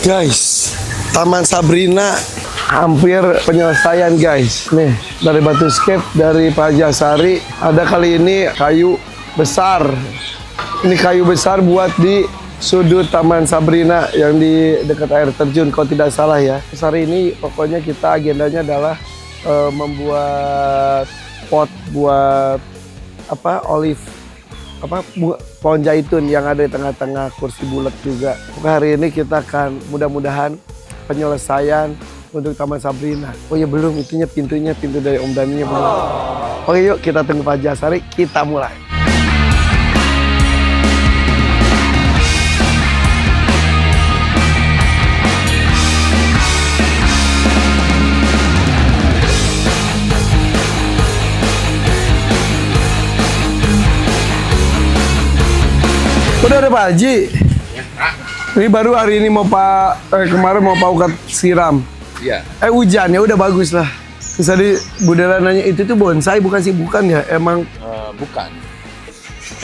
Guys, Taman Sabrina hampir penyelesaian guys. Nih, dari Batu Scape, dari Pak Jasari. Ada kali ini kayu besar. Ini kayu besar buat di sudut Taman Sabrina yang di dekat air terjun kalau tidak salah ya. Hari ini pokoknya kita agendanya adalah membuat pot buat olive pohon zaitun yang ada di tengah-tengah kursi bulat juga. Hari ini kita akan mudah-mudahan penyelesaian untuk Taman Sabrina. Oh ya belum, itunya pintu dari Om Daninya belum. Oke yuk kita tunggu Pak Jasari, kita mulai. Udah ada Pak Haji. Ya, ini baru hari ini mau kemarin mau Pak Ukat siram. Iya. Hujan ya udah bagus lah. Terus tadi Budela nanya itu tuh bonsai bukan sih? Bukan ya? Emang bukan.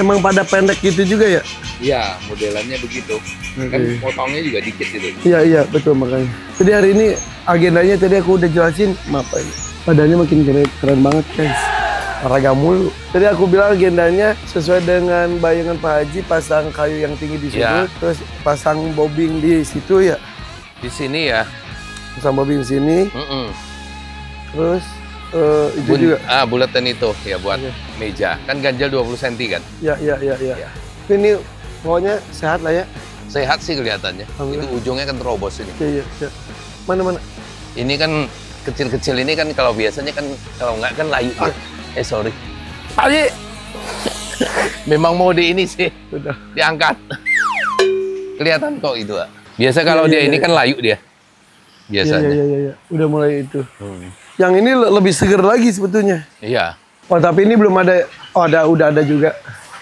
Emang pada pendek gitu juga ya? Iya, modelannya begitu. Kan potongnya juga dikit gitu. Iya betul makanya. Jadi hari ini agendanya tadi aku udah jelasin, maaf ya. Badannya makin keren banget guys. Olahraga mulu. Jadi aku bilang agendanya sesuai dengan bayangan Pak Haji, pasang kayu yang tinggi di sudut, terus pasang bobbing di situ ya. Di sini ya. Pasang bobbing di sini. Terus itu juga. Bulatan itu ya buat meja. Kan ganjal 20 cm kan? Iya. Ini pokoknya sehat lah ya. Sehat sih kelihatannya. Itu ujungnya kan terobos ini. Iya. Mana? Ini kan kecil-kecil ini kan kalau biasanya kan kalau nggak kan layu. Sorry. Haji. Memang mau di ini sih. Udah. Diangkat. Kelihatan kok itu. Biasa kalau dia ini kan layu dia. Biasanya. Iya. Udah mulai itu. Yang ini lebih seger lagi sebetulnya. Iya. Oh tapi ini belum ada. Oh udah ada juga.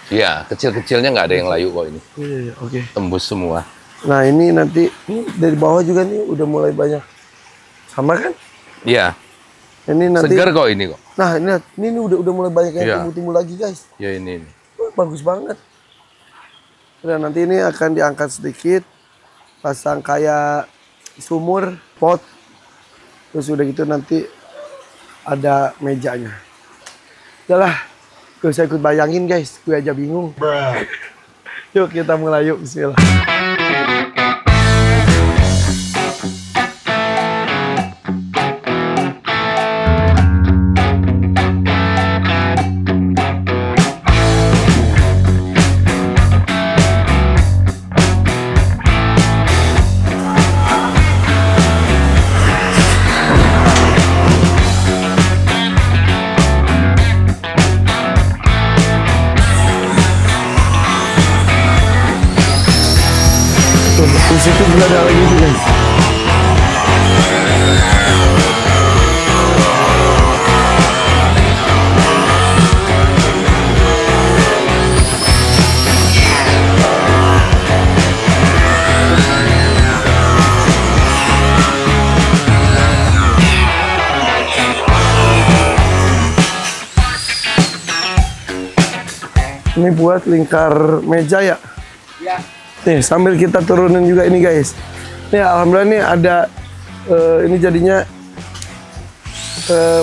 Iya, kecil-kecilnya nggak ada yang layu kok ini. Iya, oke. Tembus semua. Nah ini nanti dari bawah juga nih udah mulai banyak. Sama kan? Iya. Ini nanti segar kok ini kok. Nah, ini udah mulai banyak yang tumbuh lagi, guys. Ya ini. Bagus banget. Dan nanti ini akan diangkat sedikit, pasang kayak sumur, pot. Terus udah gitu nanti ada mejanya. Udahlah, gak usah ikut bayangin, guys. Gue aja bingung. Yuk kita mulai yuk, bismillah. Di situ juga ada lagi tuh guys. Ini buat lingkar meja ya? Iya. Nih sambil kita turunin juga ini guys. Nih alhamdulillah nih ada ini jadinya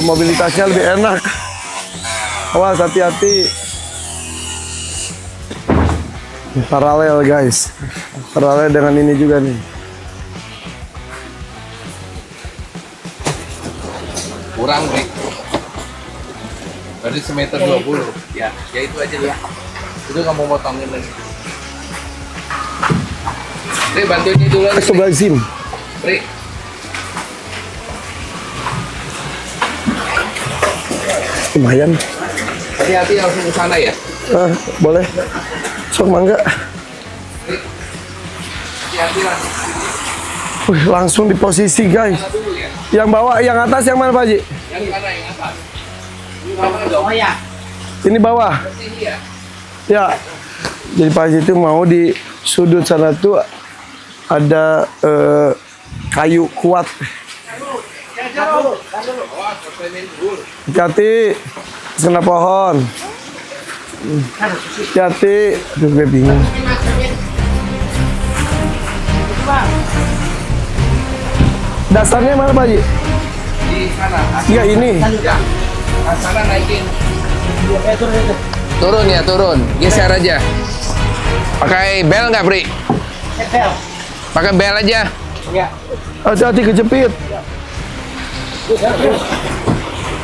mobilitasnya lebih enak. Awas hati-hati. Paralel guys. Paralel dengan ini juga nih. Kurang nih. Berarti 1,20 meter. Ya itu aja ya. Itu kamu potongin lagi. Ri, bantuin ini dulu. Astagfirullahaladzim. Ri. Lumayan. Hati-hati langsung ke sana ya. Boleh. Sok mangga. Ri. Hati-hati langsung. Langsung di posisi guys. Ya. Yang bawah, yang atas yang mana Pak Haji? Yang mana yang atas? Ini bawah dong. Oh ya. Ini bawah. Sini ya. Ya. Jadi Pak Haji itu mau di sudut sana tuh ada kayu kuat. Hati-hati, kena pohon. Hati-hati. Aduh, gue bingung. Dasarnya mana Pak Haji? Di sana. Ya ini. Ya. Sana naikin. Turun ya, turun. Geser aja. Pakai bel nggak, Pri? Bel. Pakai bel aja. Ya. Hati-hati kejepit.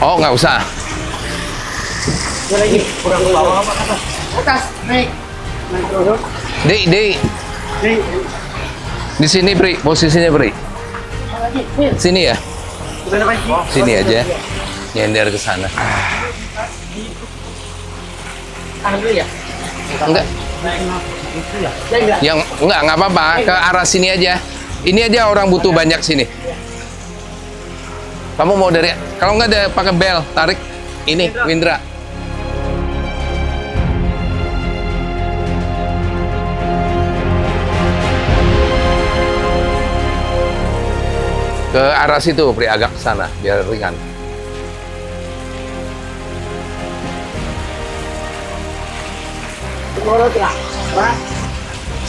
Oh, nggak usah. Lagi kurang ke bawah apa atas? Atas, naik. Naik terus. Di sini, Pri. Posisinya, Pri. Lagi. Sini ya. Gimana Pak? Sini aja. Nyender ke sana. Tahan dulu ya. Enggak. Yang enggak apa-apa, ke arah sini aja. Ini aja orang butuh banyak sini. Kamu mau dari kalau nggak ada pakai bel, tarik ini Windra. Ke arah situ, Pri, agak ke sana biar ringan.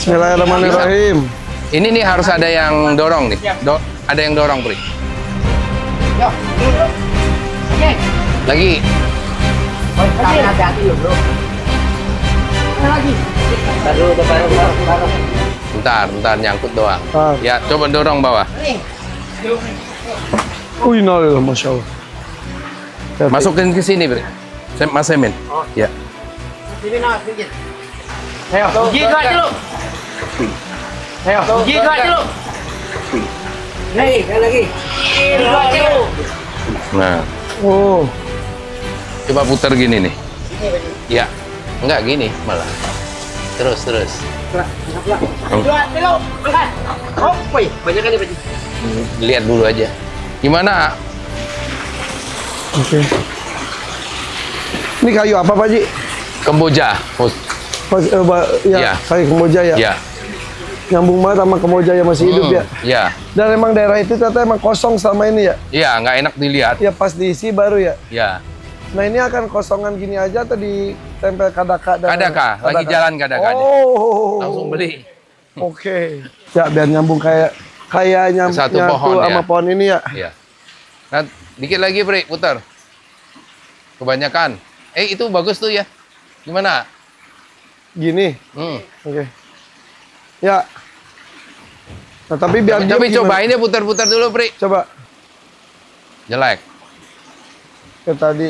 Bismillahirrahmanirrahim. Ini nih harus ada yang dorong nih. Ada yang dorong, Pri. Oke. Lagi. Hati-hati loh, Bro. Lagi. Bentar nyangkut doang. Ah. Ya, coba dorong bawah. Innalillah, Masya Allah. Masukin ke sini, Pri. Mas Emin. Ya. Sini nah, sedikit. Ayo, uji dua dulu. Ayo, uji dua dulu. Nih, lagi. Dua dulu. Nah, Oh, coba putar gini nih. Ya, enggak gini malah. Terus. Dua dulu. Angkat. Oh, woi, banyak kan Pak? Lihat dulu aja. Gimana? oke. Ini kayu apa Pak Haji? Kemboja. Ya, kayu Kemboja ya. Ya. Nyambung banget sama Kemboja yang masih hidup ya. Ya. Dan emang daerah itu ternyata emang kosong selama ini ya. Ya, nggak enak dilihat. Ya pas diisi baru ya. Ya. Nah ini akan kosongan gini aja atau ditempel kadaka? Kadaka, lagi jalan kadakanya. Oh. Langsung beli. Oke. Ya biar nyambung kayak nyambung Satu pohon, sama ya. pohon ini ya. Ya. Nah, dikit lagi, Pri, putar. Kebanyakan. Itu bagus tuh ya. Gimana? Gini. Oke. Ya. Nah tapi biar Tapi diem cobain ya putar-putar dulu, Pri. Coba. Jelek. Kayak tadi.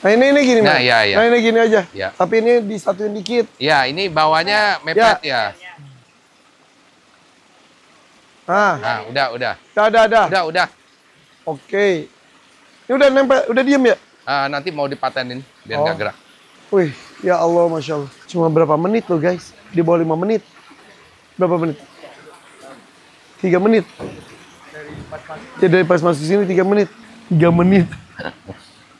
Nah ini gini Nah, Mas. iya. Nah ini gini aja. Ya. Tapi ini disatuin dikit. Ya, ini bawahnya mepet ya. Nah, udah. Udah. Oke. Ini udah nempel, udah diem ya? Nanti mau dipatenin biar nggak gerak. Wih, ya Allah, Masya Allah. Cuma berapa menit loh guys? Di bawah 5 menit. Berapa menit? 3 menit. Ya dari pas masuk sini 3 menit. 3 menit.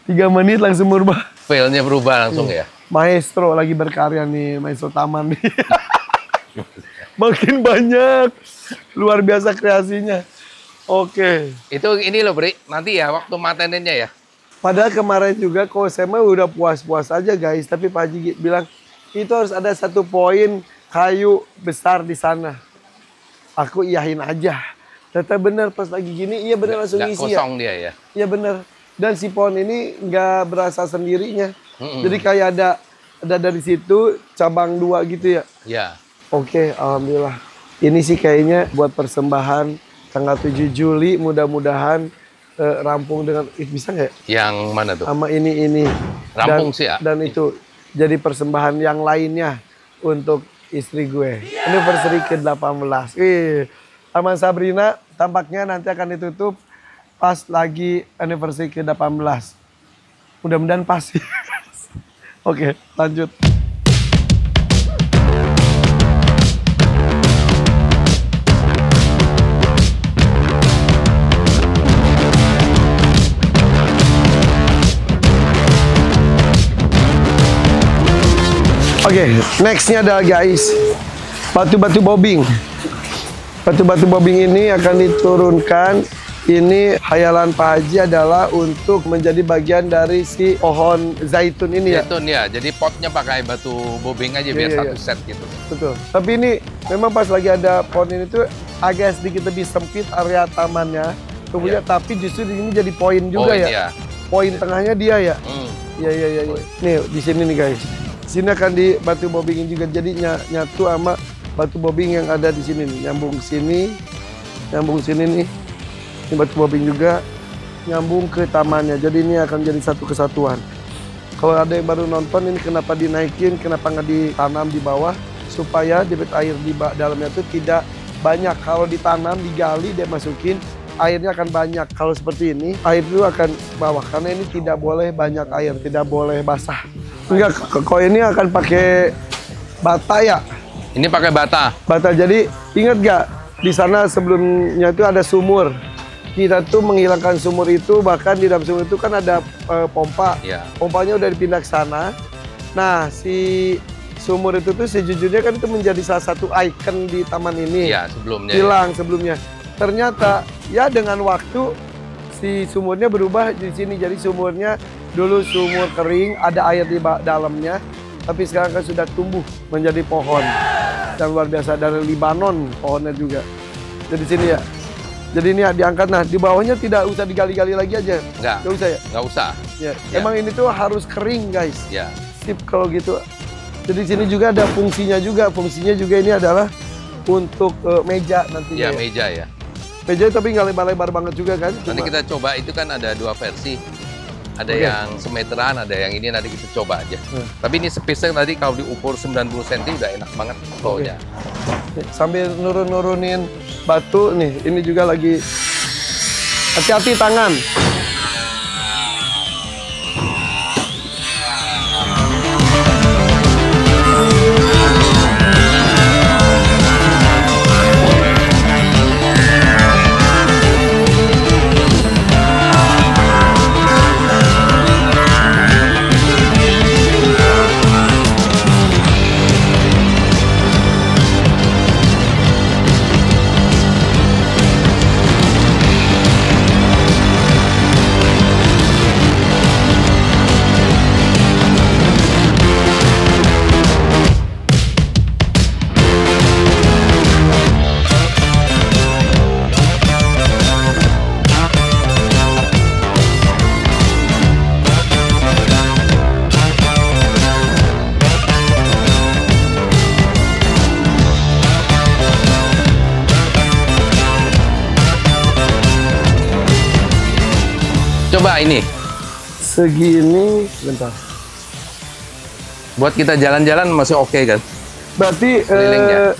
3 menit langsung berubah. File-nya berubah langsung ya. Maestro lagi berkarya nih, Maestro Taman nih. Makin banyak. Luar biasa kreasinya. Oke. Itu ini loh, Bri. Nanti ya waktu mateninnya ya. Padahal kemarin juga kalau saya mah udah puas-puas aja guys. Tapi Pak Haji bilang itu harus ada 1 poin kayu besar di sana. Aku iyahin aja. Ternyata bener pas lagi gini, iya bener langsung Nggak isi ya. kosong dia ya. Iya bener. Dan si pohon ini nggak berasa sendirinya. Jadi kayak ada dari situ cabang 2 gitu ya. Ya. Oke, alhamdulillah. Ini sih kayaknya buat persembahan tanggal 7 Juli. Mudah-mudahan rampung dengan bisa nggak? Yang mana tuh? Sama ini. Rampung sih ya. Dan itu jadi persembahan yang lainnya untuk istri gue. Anniversary ke-18. Taman Sabrina tampaknya nanti akan ditutup pas lagi anniversary ke-18. Mudah-mudahan pas. Oke, lanjut. Oke, nextnya adalah guys, batu-batu bobbing. Batu-batu bobbing ini akan diturunkan. Ini khayalan Pak Haji adalah untuk menjadi bagian dari si pohon zaitun ini ya. Zaitun ya, jadi potnya pakai batu bobbing aja biar Iya, satu set gitu. Betul. Tapi ini memang pas lagi ada pohon ini tuh agak sedikit lebih sempit area tamannya. Kemudian tapi justru ini jadi poin juga ya. Iya. Poin tengahnya dia ya. Iya. Nih di sini nih guys. Sini akan di batu bobbingin juga, jadi nyatu sama batu bobbing yang ada di sini nih. Nyambung sini nih. Ini batu bobbing juga nyambung ke tamannya. Jadi ini akan jadi satu kesatuan. Kalau ada yang baru nonton ini kenapa dinaikin, kenapa nggak ditanam di bawah supaya debit air di dalamnya itu tidak banyak. Kalau ditanam, digali, dia masukin, airnya akan banyak. Kalau seperti ini, air itu akan bawah karena ini tidak boleh banyak air, tidak boleh basah. Enggak, kalau ini akan pakai bata ya. Ini pakai bata. Bata. Jadi ingat gak di sana sebelumnya itu ada sumur. Kita tuh menghilangkan sumur itu, bahkan di dalam sumur itu kan ada pompa. Ya. Pompanya udah dipindah ke sana. Nah, si sumur itu tuh sejujurnya kan itu menjadi salah satu ikon di taman ini. Iya, sebelumnya. Hilang sebelumnya. Ternyata ya dengan waktu si sumurnya berubah di sini. Jadi sumurnya dulu sumur kering, ada air di dalamnya. Tapi sekarang kan sudah tumbuh menjadi pohon. Dan luar biasa, dari Libanon pohonnya juga. Jadi sini ya. Jadi ini diangkat, nah di bawahnya tidak usah digali-gali lagi aja. Nggak usah ya? Nggak usah. Ya. Emang ini tuh harus kering guys. Ya. Sip kalau gitu. Jadi sini juga ada fungsinya juga. Fungsinya juga ini adalah untuk meja nantinya. Ya, meja ya. Meja tapi nggak lebar-lebar banget juga kan. Nanti kita coba, itu kan ada 2 versi. Ada yang semeteran, ada yang ini, nanti kita coba aja. Tapi ini space-nya tadi kalau diukur 90 cm udah enak banget flownya. Sambil nurunin batu nih, ini juga lagi hati-hati tangan. Coba ini. Segini, bentar. Buat kita jalan-jalan masih oke kan? Berarti Kelilingnya.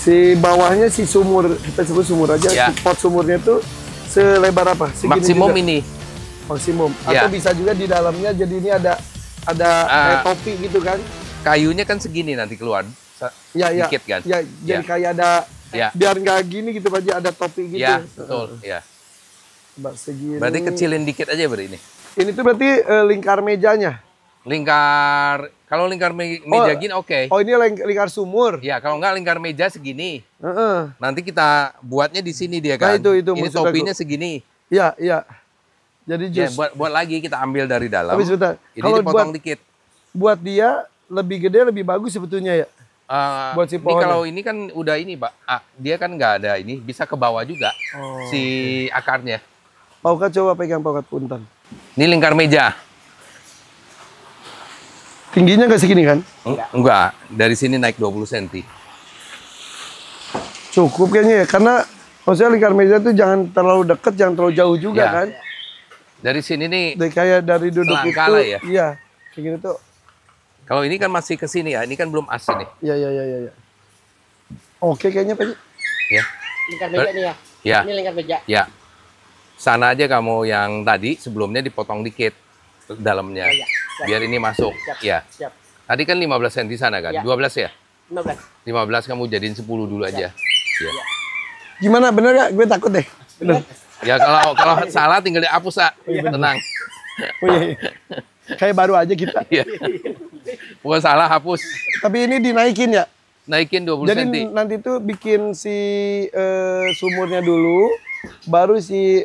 si bawahnya si sumur, kita sebut sumur aja, Ya. si pot sumurnya tuh selebar apa? Segini Maksimum juga? ini. Maksimum. Ya. Atau bisa juga di dalamnya jadi ini ada kayak topi gitu kan? Kayunya kan segini nanti keluar. Ya, Dikit kan? Ya, jadi Ya. kayak ada Ya. biar nggak gini gitu aja, ada topi gitu. Ya, betul. Ya. Coba segini. Berarti kecilin dikit aja berarti ini. Ini tuh berarti lingkar mejanya. Lingkar, kalau lingkar meja gini oke. Oh, ini lingkar sumur. Ya, kalau nggak lingkar meja segini. Heeh. Nanti kita buatnya di sini dia kan. Nah, itu ini maksud topinya aku. segini. Iya. Jadi Ya, jus. buat lagi kita ambil dari dalam. Tapi sebentar. Ini Kalau dipotong dikit. buat dia lebih gede lebih bagus sebetulnya ya. Buat si ini pohon. kalau ini kan udah ini, Pak. Dia kan nggak ada ini, bisa ke bawah juga si akarnya. Paukat coba pegang paukat punten. Ini lingkar meja. Tingginya nggak segini kan? Enggak, dari sini naik 20 cm. Cukup kayaknya ya, karena maksudnya lingkar meja itu jangan terlalu deket, jangan terlalu jauh juga Ya. kan? Dari sini nih, Kayak dari duduk Selangkah itu, lah ya. iya. Kayak gini tuh, kalau ini kan masih ke sini ya, ini kan belum as nih. iya. Oke kayaknya Pak. Ya. Lingkar meja nih ya. Ya. Ini lingkar meja. Ya. Sana aja kamu yang tadi sebelumnya dipotong dikit dalamnya. Ya. Biar ini masuk. Siap. Ya. Siap. Tadi kan 15 cm sana kan? Ya. 12 ya? 15. 15 kamu jadiin 10 dulu aja. Ya. Gimana, bener gak? Gue takut deh. Bener. Ya kalau salah tinggal dihapus, Kak. Tenang. Oh iya. Kayak baru aja kita. Iya. Bukan salah, hapus. Tapi ini dinaikin ya? Naikin 20 Jadi cm. nanti tuh bikin si sumurnya dulu, baru si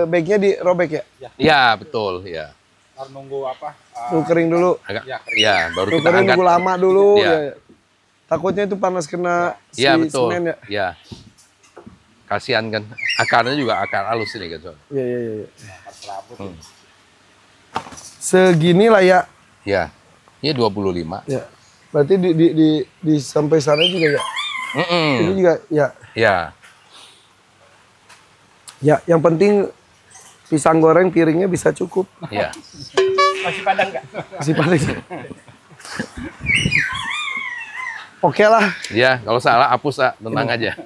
bagnya dirobek ya? Ya, betul. Ya. Harus nunggu apa? Nunggu kering dulu. Agak, Ya, ya, baru Nunggu kita kering angkat. nunggu lama dulu. Ya. Ya. Takutnya itu panas kena si Iya betul. semen ya. Iya. Kasihan kan. Akarnya juga akar halus ini kan. Iya. Segini lah ya. Iya. Ini 25. Ya. Berarti di sampai sana juga ya. Ini juga ya. Iya. Ya, yang penting pisang goreng piringnya bisa cukup. Iya. Masih padang nggak? Masih paling. Oke lah. Iya, kalau salah hapus, tenang aja.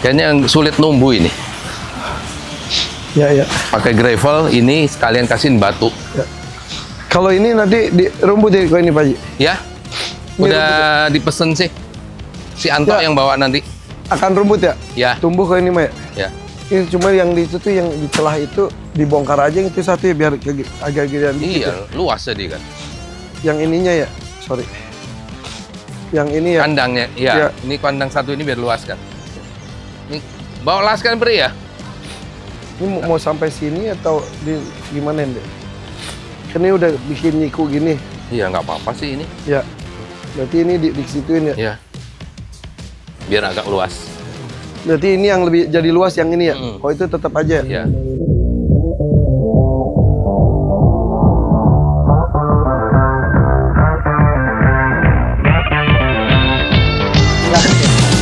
Kayaknya yang sulit numbuh ini. Ya. Pakai gravel, ini sekalian kasihin batu. Ya. Kalau ini nanti di rumput ya kalau ini Pak Haji? Ya, udah dipesen sih. Si Anto Ya. yang bawa nanti. Akan rumput ya? Ya. Tumbuh kalau ini Mah ya? Ya. Ini cuma yang di itu tuh yang di celah itu dibongkar aja yang itu satu ya biar agak gedean dikit Iya, ya. luas jadi kan. Yang ininya ya, sorry. Yang ini ya. Kandangnya, iya. Ya. Ini kandang satu ini biar luas kan. Ini bawa las kan beri ya? Ini mau sampai sini atau di gimana deh? Kan ini udah bikin nyiku gini. Iya, nggak apa-apa sih ini. Ya. Berarti ini di situin ya. Iya. Biar agak luas. Berarti ini yang lebih jadi luas yang ini ya. Mm. Oh itu tetap aja. Iya.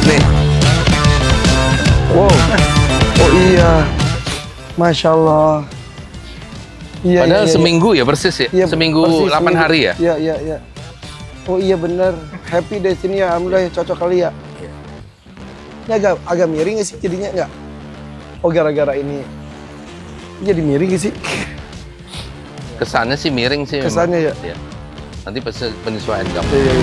Nih, Wow. Oh iya. Masya Allah. Iya, padahal iya, iya. seminggu ya persis ya? Iya, seminggu persis, 8 seminggu. hari ya? Iya. Oh iya bener. Happy deh sini ya. Alhamdulillah ya, cocok kali ya. Ini agak miring nggak sih jadinya nggak? Oh gara-gara ini. Jadi miring nggak sih? Kesannya sih miring sih. Kesannya memang. Iya. Nanti penyesuaian kamu. Iya.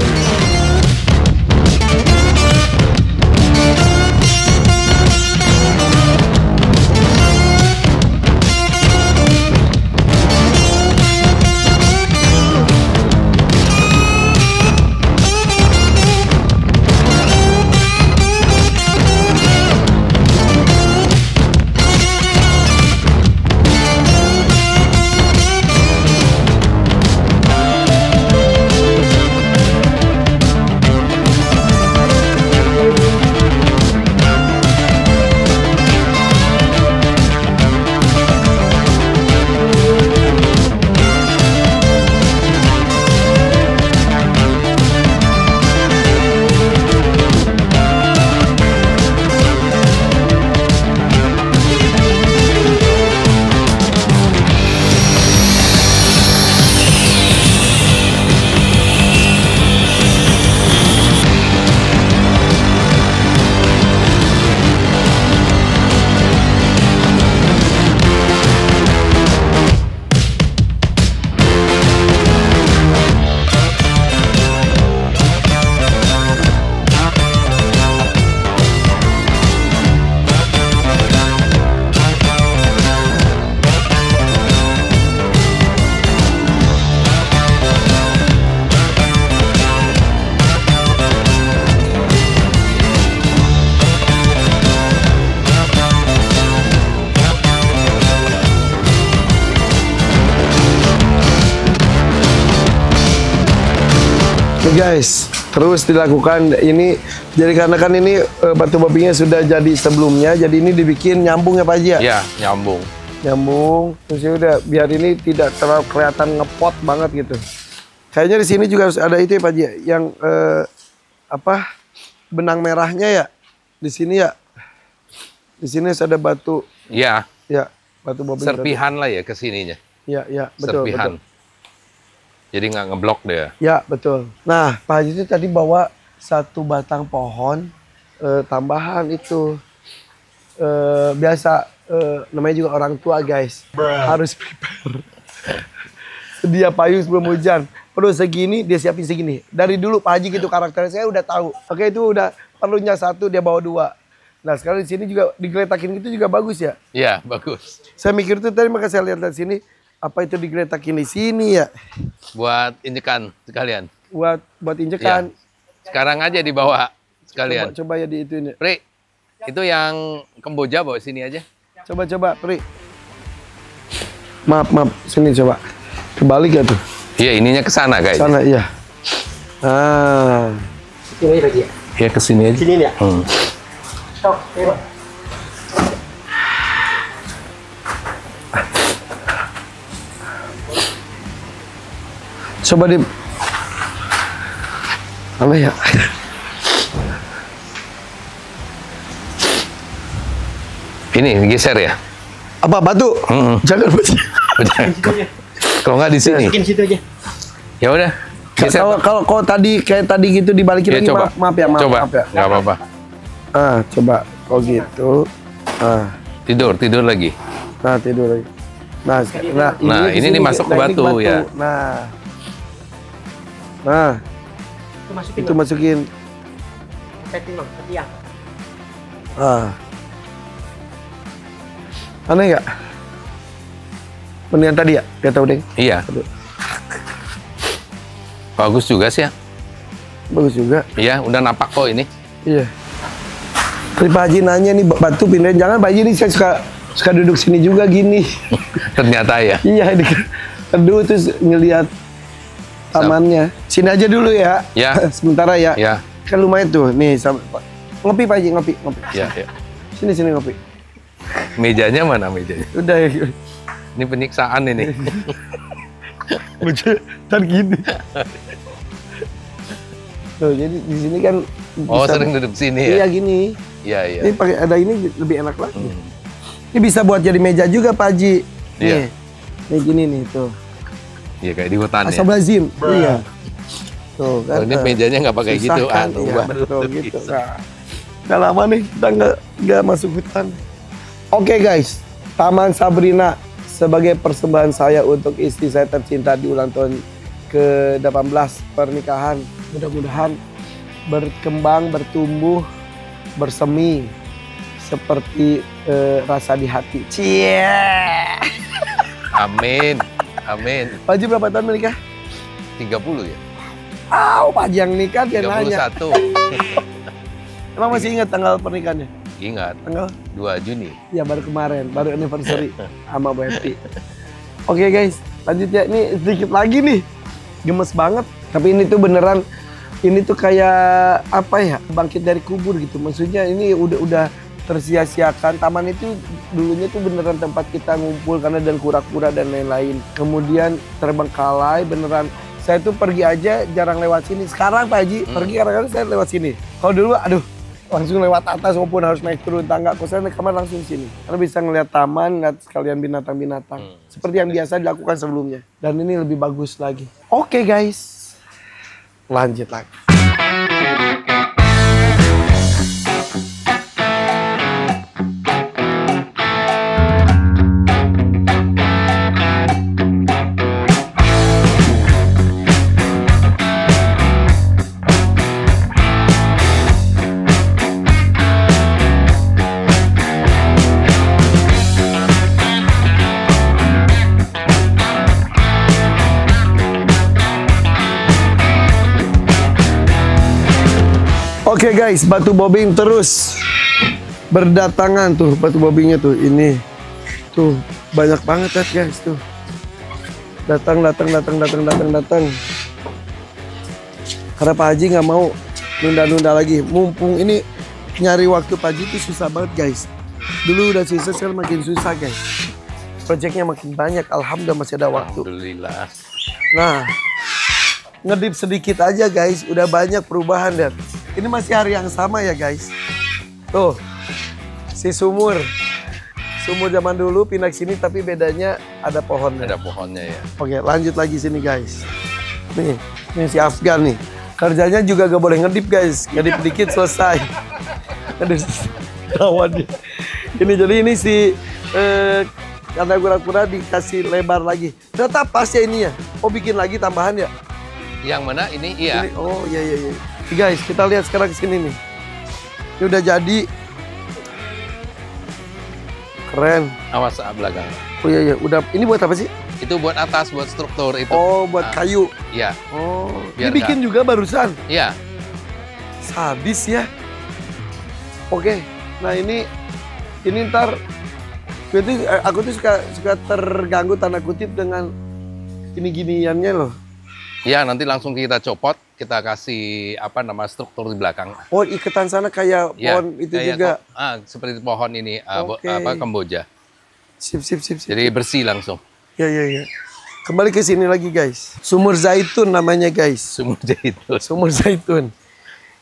Oke guys, terus dilakukan ini. Jadi karena kan ini batu babinya sudah jadi sebelumnya, jadi ini dibikin nyambung ya Pak Haji ya? Iya, nyambung. Nyambung, terus ya udah biar ini tidak terlalu kelihatan ngepot banget gitu. Kayaknya di sini juga harus ada itu ya Pak Haji, yang apa benang merahnya ya di sini ya. Di sini harus ada batu. Iya. Ya, batu babi. Serpihan lah ya ke sininya. Ya, betul. Serpihan. Betul. Jadi nggak ngeblok deh. Ya, betul. Nah, Pak Haji itu tadi bawa satu batang pohon tambahan itu. Biasa namanya juga orang tua guys. Harus prepare. Sedia payung sebelum hujan. Perlu segini, dia siapin segini. Dari dulu Pak Haji gitu karakternya saya udah tahu. Oke, itu udah perlunya satu, dia bawa dua. Nah sekarang di sini juga digeletakin gitu juga bagus ya. Iya, bagus. Saya mikir tuh tadi makanya saya lihat dari sini, apa itu digeletakin di sini ya? Buat injekan sekalian. Buat injekan. Iya. Sekarang aja dibawa sekalian. Coba ya di itu ini. Pri, itu yang Kamboja bawa sini aja. Coba Pri. Maaf, sini coba. Kebalik ya tuh. Iya, ininya ke sana kayaknya. Sana iya. Ah. Ini lagi ya. Iya, ke sini aja. Sini ya. Stop. Ayo. Coba di apa ya? Ini geser ya? Apa batu? Jangan batu. Kalau nggak di sini. Masukin situ aja. Ya udah. Geser. Kalau tadi kayak tadi gitu dibalikin Ya, lagi, coba. maaf ya. Coba. Nggak apa-apa. Coba. Oh gitu. Tidur lagi. Nah tidur lagi. Nah, Nah, ini masuk ke batu, ya. Nah, Itu masukin. itu masukin. Peting bang, ke tiang. Aneh nggak? Mendingan tadi ya? Gak tau deh. Iya. Aduh. Bagus juga sih ya. Bagus juga. Iya, udah napak kok ini. Iya. Tadi Pak Haji nanya nih batu pindahin. Jangan Pak Haji nih saya suka duduk sini juga gini. Ternyata ya. Iya, aduh terus ngelihat tamannya. Sini aja dulu ya. Ya. Sementara ya. Ya. Kan lumayan tuh. Nih, ngopi Pak Haji, ngopi. Ya. Sini ngopi. Mejanya mana mejanya? Udah ya. Ini penyiksaan ini. Ntar gini. Tuh, jadi di sini kan Oh, bisa, sering duduk sini ya? Iya gini. Iya. Ini pakai ada ini lebih enak lagi. Ini bisa buat jadi meja juga Pak Haji. Iya. Nih gini nih tuh. Iya, kayak di hutan ya. Astagfirullahaladzim. Iya. Tuh kan. Kalau ini mejanya nggak pakai gitu. susah kan? Iya, betul gitu. Nah, udah lama nih kita nggak masuk hutan. Oke guys, Taman Sabrina sebagai persembahan saya untuk istri saya tercinta di ulang tahun ke-18 pernikahan. Mudah-mudahan berkembang, bertumbuh, bersemi seperti rasa di hati. Cie. Amin. Pak Haji berapa tahun menikah? 30 ya? Pak Haji yang nikah dia nanya. 31. Emang masih ingat tanggal pernikahannya? Ingat, Tanggal? 2 Juni. Ya baru kemarin, baru anniversary sama Bu Eti. Oke guys, lanjut ya. Ini sedikit lagi nih. Gemes banget. Tapi ini tuh beneran, ini tuh kayak apa ya? Bangkit dari kubur gitu. Maksudnya ini udah tersia-siakan. Taman itu dulunya tuh beneran tempat kita ngumpul karena dan kura-kura dan lain-lain. Kemudian terbengkalai beneran. Saya tuh pergi aja jarang lewat sini. Sekarang Pak Haji pergi kadang-kadang saya lewat sini. Kalau dulu aduh langsung lewat atas maupun harus naik turun tangga. Kalau saya naik kamar langsung sini. Karena bisa ngeliat taman, ngeliat sekalian binatang-binatang. Seperti yang biasa dilakukan sebelumnya. Dan ini lebih bagus lagi. Oke guys, lanjut lagi. Oke guys, batu bobing terus berdatangan tuh batu bobingnya tuh ini tuh banyak banget ya guys tuh datang. Karena Pak Haji nggak mau nunda-nunda lagi. Mumpung ini nyari waktu Pak Haji itu susah banget guys. Dulu udah susah, sekarang makin susah guys. Proyeknya makin banyak, alhamdulillah masih ada waktu. Alhamdulillah. Nah, ngedip sedikit aja guys, udah banyak perubahan dan ini masih hari yang sama ya guys. Tuh, si sumur zaman dulu pindah ke sini tapi bedanya ada pohonnya. Ada pohonnya ya. Oke, lanjut lagi sini guys. Nih si Afgan nih. Kerjanya juga gak boleh ngedip guys, ngedip dikit selesai. Ngedip kawan dia. Ini jadi ini si karena kura-kura dikasih lebar lagi. Ternyata pas ya ini ya. Oh bikin lagi tambahan ya? Yang mana ini? Iya. Ini, oh iya. Guys, kita lihat sekarang ke sini nih. Ini udah jadi Keren. Awas belakang. Oh iya, udah. Ini buat apa sih? Itu buat atas, buat struktur itu. Oh, buat kayu. Iya. Oh, Biar ini bikin juga barusan. Iya. Sadis ya. Oke, nah ini ntar berarti aku tuh suka terganggu tanda kutip dengan ini giniannya loh. Iya, nanti langsung kita copot, kita kasih struktur di belakang. Oh, iketan sana kayak Ya, pohon itu kayak juga. seperti pohon ini Oke. Kamboja. Sip. Jadi bersih langsung. Ya. Kembali ke sini lagi guys. Sumur zaitun namanya guys. Sumur zaitun. Sumur zaitun.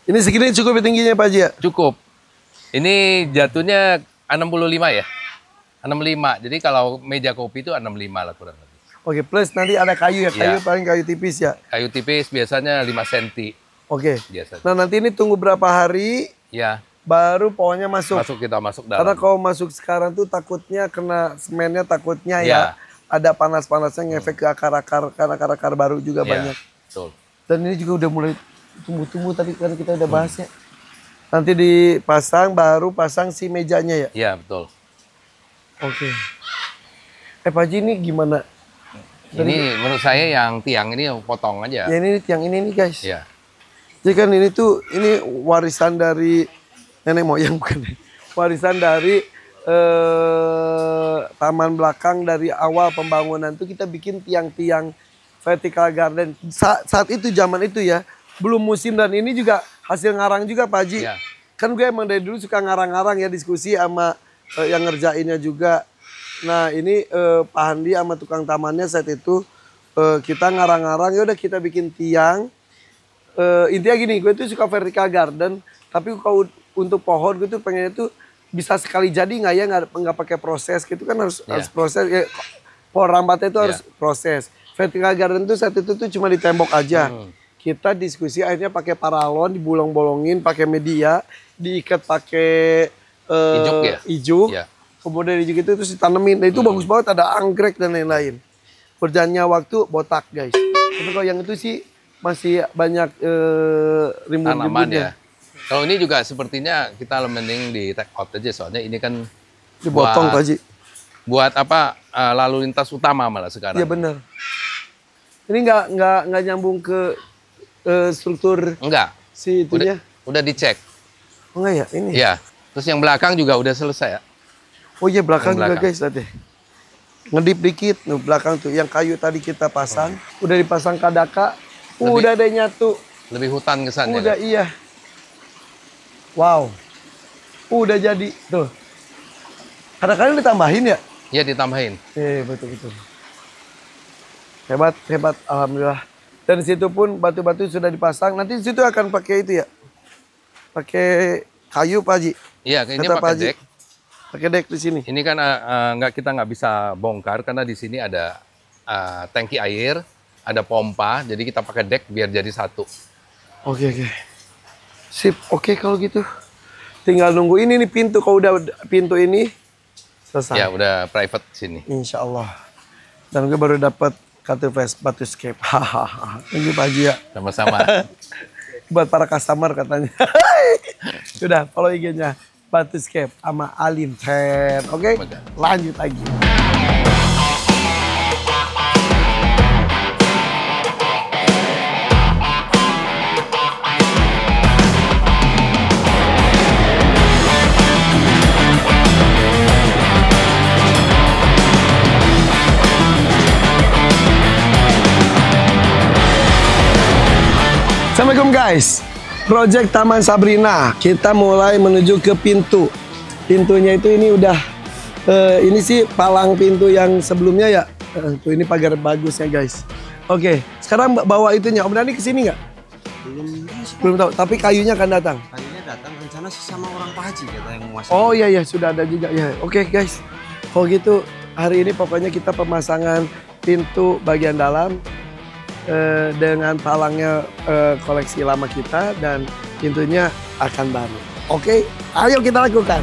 Ini segini cukup tingginya Pak Haji ya? Cukup. Ini jatuhnya 65 ya. 65. Jadi kalau meja kopi itu 65 lah kurang lebih. Oke, plus nanti ada kayu ya. Kayu Iya. paling kayu tipis ya. Kayu tipis biasanya 5 cm. Oke. Biasanya. Nah, nanti ini tunggu berapa hari Ya, baru pohonnya masuk. kita masuk dalam. Karena kalau masuk sekarang tuh takutnya kena semennya, takutnya Iya. ya ada panas-panasnya ngefek ke akar-akar, kan akar-akar baru juga Ya, banyak. betul. Dan ini juga udah mulai tumbuh-tumbuh tadi kan kita udah bahasnya. Nanti dipasang, baru pasang si mejanya ya? Iya, betul. Oke. Pak Haji ini gimana? Ini menurut saya yang tiang ini potong aja. Ya ini tiang ini nih guys. Iya. Jadi kan ini tuh, ini warisan dari nenek moyang bukan? Warisan dari taman belakang dari awal pembangunan tuh kita bikin tiang-tiang vertical garden. Saat itu zaman itu ya, belum musim dan ini juga hasil ngarang juga Pak Haji. Iya. Kan gue emang dari dulu suka ngarang-ngarang ya, diskusi sama yang ngerjainnya juga. Nah ini Pak Handi sama tukang tamannya saat itu kita ngarang-ngarang, ya udah kita bikin tiang. Intinya gini, gue tuh suka vertical garden, tapi kalau untuk pohon gue tuh pengennya tuh bisa sekali jadi nggak ya, nggak pakai proses gitu kan, harus proses. Ya, pohon rambatnya itu harus proses. Vertical garden tuh saat itu tuh cuma di tembok aja. Kita diskusi akhirnya pakai paralon, dibolong-bolongin, pakai media, diikat pakai ijuk. Ya. Kemudian ijuk itu terus ditanemin. Nah, itu bagus banget, ada anggrek dan lain-lain. Berjalannya waktu botak guys. Tapi kalau yang itu sih masih banyak Tanaman rimbun-rimbunnya. ya. Kalau ini juga sepertinya kita mending di take out aja, soalnya ini kan Dipotong Pak Haji. buat lalu lintas utama malah sekarang. Iya benar. Ini nggak nyambung ke struktur Enggak. si itunya. Udah dicek. Oh enggak ya ini. Iya. Terus yang belakang juga udah selesai ya. Oh iya belakang Yang juga belakang. guys tadi. Ngedip dikit, nih belakang tuh. Yang kayu tadi kita pasang, udah dipasang kadaka, udah ada nyatu. Lebih hutan kesannya. Udah kan? iya. Wow. Udah jadi tuh. Kadang-kadang ditambahin ya? Iya, ditambahin. Betul. Hebat alhamdulillah. Dan di situ pun batu-batu sudah dipasang. Nanti di situ akan pakai itu ya. Pakai kayu Pak Haji. Iya, ini Kata Pak pakai Haji. dek. Pakai dek di sini. Ini kan kita nggak bisa bongkar karena di sini ada tangki air, ada pompa, jadi kita pakai dek biar jadi satu. Oke. Sip, oke kalau gitu. Tinggal nunggu ini nih pintu. Kalau udah pintu ini selesai. Ya, udah private sini. Insya Allah. Dan gue baru dapat kartu Batuscape. Hahaha. Thank you Pak Haji ya. Sama-sama. Buat para customer katanya. Sudah, follow IG-nya Batuscape sama Alim Ten. Oke, lanjut lagi. Assalamualaikum guys. Project Taman Sabrina, kita mulai menuju ke pintu. Pintunya itu ini udah, ini sih palang pintu yang sebelumnya ya. Tuh ini pagar bagus ya guys. Oke, sekarang bawa itunya. Om Dhani kesini nggak? Belum tahu, tapi kayunya akan datang. Kayunya datang rencana sih sama orang Pak Haji kata yang mau masuk. Oh iya sudah ada juga ya. Oke guys, kalau gitu hari ini pokoknya kita pemasangan pintu bagian dalam. Dengan palangnya koleksi lama kita dan pintunya akan baru. Oke, ayo kita lakukan.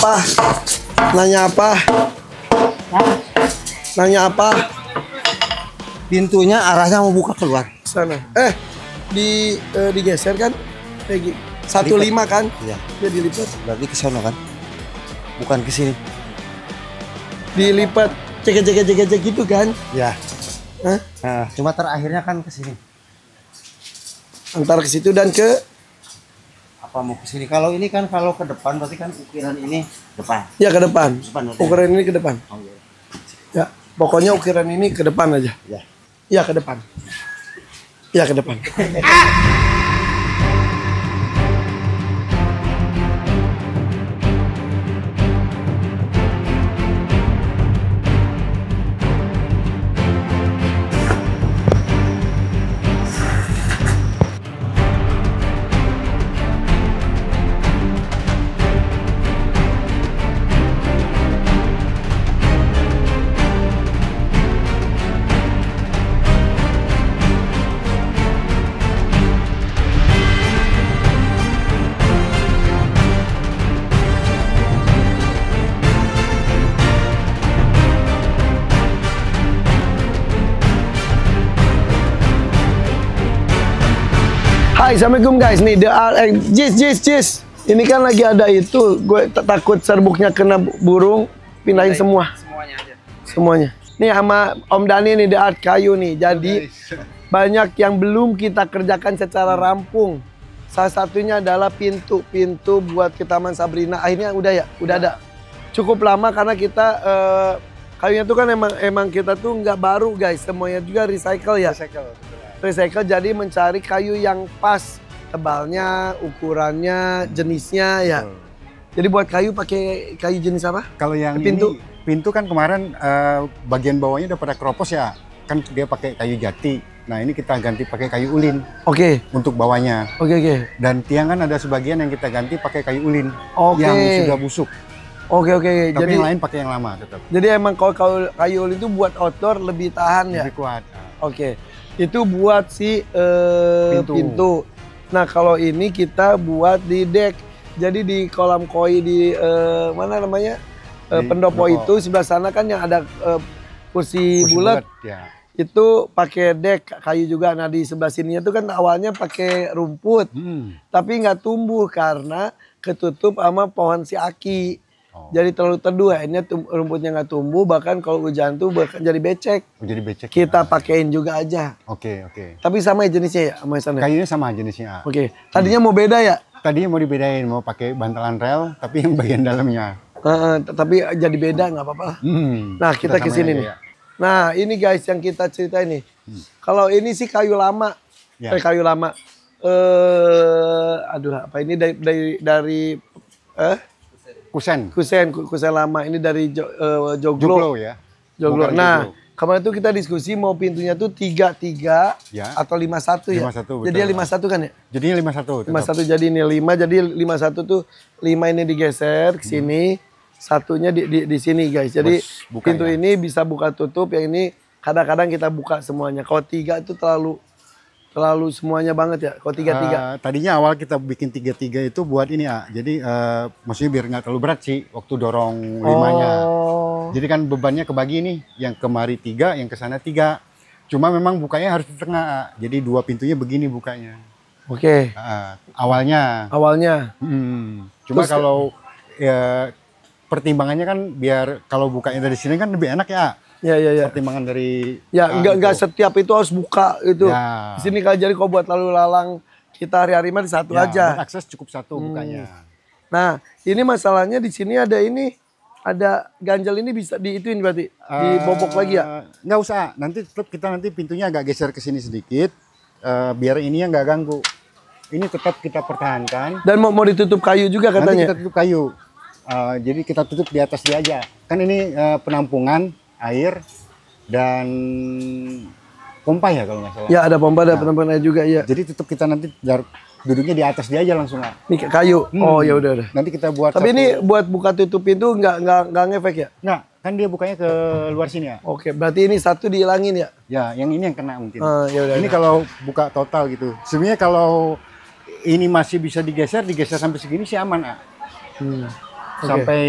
apa? Nanya apa? Nanya apa? Pintunya arahnya mau buka keluar. Sana. Digeser kan? Kayak 15 kan? Iya. Dia dilipat. Berarti ke sana kan? Bukan ke sini. Dilipat. Cek gitu kan? Ya. Hah? Nah, cuma terakhirnya kan ke sini. Antara ke situ dan ke Apa mau ke sini? Kalau ini kan kalau ke depan berarti kan ukiran ini depan. ya ke depan. Depan, Ukuran ini ke depan. Oh, iya. Ya, pokoknya ukiran ini ke depan aja. Ya. Ya ke depan. Ya ke depan. Hai, assalamualaikum guys. Nih, Jis. Ini kan lagi ada itu. Gue takut serbuknya kena burung. Pindahin semua. Semuanya aja. Semuanya. Nih sama Om Dani nih, The Art Kayu nih. Jadi banyak yang belum kita kerjakan secara rampung. Salah satunya adalah pintu buat ke Taman Sabrina. Akhirnya udah ya, udah ada. Cukup lama karena kita kayunya tuh kan emang kita tuh nggak baru guys. Semuanya juga recycle ya. Recycle, jadi mencari kayu yang pas tebalnya, ukurannya, jenisnya ya. Jadi buat kayu pakai kayu jenis apa? Kalau yang pintu kan kemarin bagian bawahnya udah pada keropos ya, kan dia pakai kayu jati. Nah ini kita ganti pakai kayu ulin. Oke. Untuk bawahnya. Oke. Dan tiang kan ada sebagian yang kita ganti pakai kayu ulin. Oke. Yang sudah busuk. Oke. Tapi Jadi yang lain pakai yang lama tetap. Jadi emang kalau kayu ulin itu buat outdoor lebih tahan ya. Lebih kuat. Oke. Itu buat si pintu. Nah kalau ini kita buat di deck. Jadi di kolam koi di mana namanya pendopo itu sebelah sana kan yang ada kursi bulat. Ya. Itu pakai deck kayu juga. Nah di sebelah sininya tuh kan awalnya pakai rumput, tapi nggak tumbuh karena ketutup sama pohon si aki. Jadi terlalu teduh, akhirnya rumputnya nggak tumbuh, bahkan kalau hujan tuh bahkan jadi becek. Jadi becek. Kita pakein juga aja. Oke. Tapi sama jenisnya ya sama sana. Kayunya sama jenisnya. Oke. Tadinya mau beda ya? Tadinya mau dibedain, mau pakai bantalan rel, tapi yang bagian dalamnya. Tapi jadi beda nggak apa-apa. Nah kita ke sini nih. Ya. Nah ini guys yang kita cerita ini. Kalau ini sih kayu lama. Ya. Kayu lama. Aduh apa ini dari Kusen lama. Ini dari Joglo. Ya. Joglo. Nah kemarin tuh kita diskusi mau pintunya tuh 3 ya. Atau 5-1 ya. 5-1, jadi 5-1 kan ya? Jadinya 5-1. 5-1 jadi ini 5, jadi 5-1 tuh 5 ini digeser ke sini, satunya di sini guys. Jadi pintu ini bisa buka tutup, yang ini kadang-kadang kita buka semuanya. Kalau 3 itu terlalu semuanya banget ya. Kalau 3. Tadinya awal kita bikin 3 itu buat ini ya. Jadi maksudnya biar nggak terlalu berat sih waktu dorong 5-nya. Jadi kan bebannya kebagi nih, yang kemari 3, yang ke sana 3. Cuma memang bukanya harus di tengah. Jadi 2 pintunya begini bukanya. Oke. Awalnya. Cuma terus, kalau ya, pertimbangannya kan biar kalau bukanya dari sini kan lebih enak ya. Ya. Pertimbangan dari enggak setiap itu harus buka itu. Ya. Di sini kan jadi kalau buat lalu lalang kita hari-hari mah di satu aja. Akses cukup 1 bukanya. Nah, ini masalahnya di sini ada ganjel ini bisa diituin berarti dibobok lagi ya? Nggak usah. Nanti tetap kita pintunya agak geser ke sini sedikit biar ininya nggak ganggu. Ini tetap kita pertahankan. Dan mau ditutup kayu juga katanya? Nanti kita tutup kayu. Jadi kita tutup di atas dia aja. Kan ini penampungan air dan pompa ya kalau nggak salah. Ya ada pompa, ada penampungan air juga ya. Jadi tutup kita nanti duduknya di atas dia aja langsung. Ini kayu. Oh ya udah. Nanti kita buat. Tapi ini buat buka tutup pintu nggak ngefek ya? Nggak, kan dia bukanya ke luar sini ya. Oke, berarti ini 1 dihilangin ya? Ya, yang ini yang kena mungkin. Yaudah, ini kalau buka total gitu. Sebenarnya kalau ini masih bisa digeser sampai segini sih aman. sampai